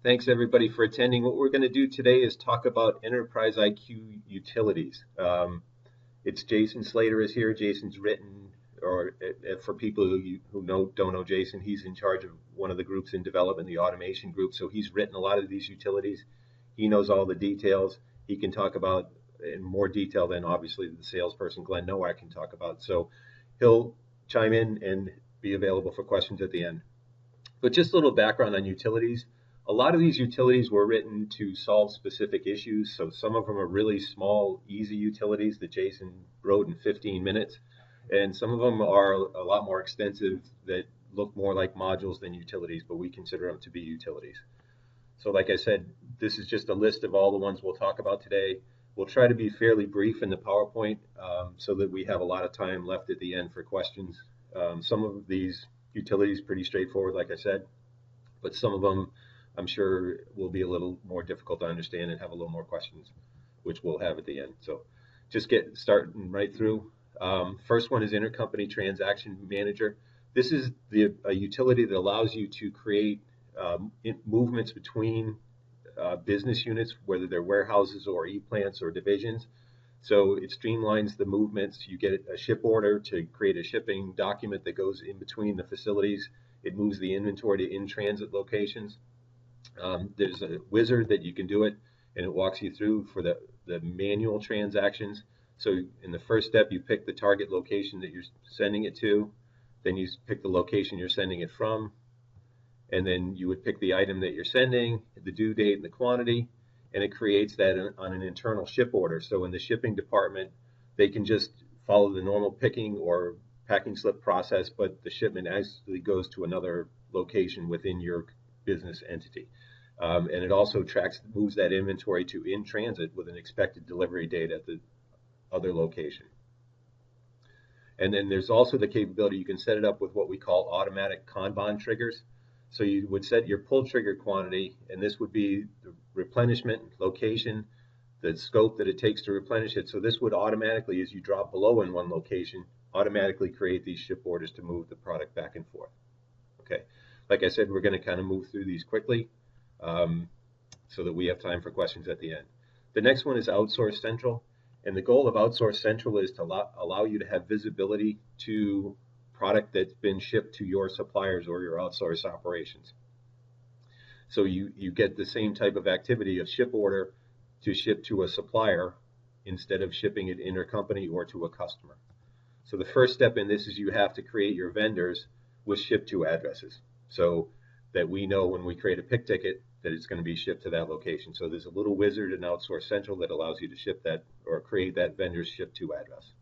Thanks everybody for attending. What we're going to do today is talk about Enterprise IQ Utilities. It's Jason Slater is here. Jason's written, or for people who don't know Jason, he's in charge of one of the groups in development, the automation group. So he's written a lot of these utilities. He knows all the details. He can talk about in more detail than obviously the salesperson Glenn Nowak can talk about. So he'll chime in and be available for questions at the end. But just a little background on utilities. A lot of these utilities were written to solve specific issues. So some of them are really small, easy utilities that Jason wrote in 15 minutes. And some of them are a lot more extensive that look more like modules than utilities, but we consider them to be utilities. So like I said, this is just a list of all the ones we'll talk about today. We'll try to be fairly brief in the PowerPoint so that we have a lot of time left at the end for questions. Some of these utilities pretty straightforward, like I said, but some of them I'm sure will be a little more difficult to understand and have a little more questions, which we'll have at the end. So just get starting right through. First one is Intercompany Transaction Manager. This is a utility that allows you to create movements between business units, whether they're warehouses or e-plants or divisions. So it streamlines the movements. You get a ship order to create a shipping document that goes in between the facilities. It moves the inventory to in-transit locations. There's a wizard that you can do it, and it walks you through for the manual transactions. So in the first step, you pick the target location that you're sending it to. Then you pick the location you're sending it from. And then you would pick the item that you're sending, the due date and the quantity, and it creates that on an internal ship order. So in the shipping department, they can just follow the normal picking or packing slip process, but the shipment actually goes to another location within your business entity. And it also moves that inventory to in transit with an expected delivery date at the other location. And then there's also the capability, you can set it up with what we call automatic Kanban triggers. So you would set your pull trigger quantity, and this would be the replenishment location, the scope that it takes to replenish it. So this would automatically, as you drop below in one location, automatically create these ship orders to move the product back and forth. Okay, like I said, we're going to kind of move through these quickly so that we have time for questions at the end. The next one is Outsourcing Central, and the goal of Outsourcing Central is to allow you to have visibility to product that's been shipped to your suppliers or your outsourced operations. So you get the same type of activity of ship order to ship to a supplier instead of shipping it intercompany or to a customer. So the first step in this is you have to create your vendors with ship to addresses so that we know when we create a pick ticket that it's going to be shipped to that location. So there's a little wizard in Outsourcing Central that allows you to ship that or create that vendor's ship to address.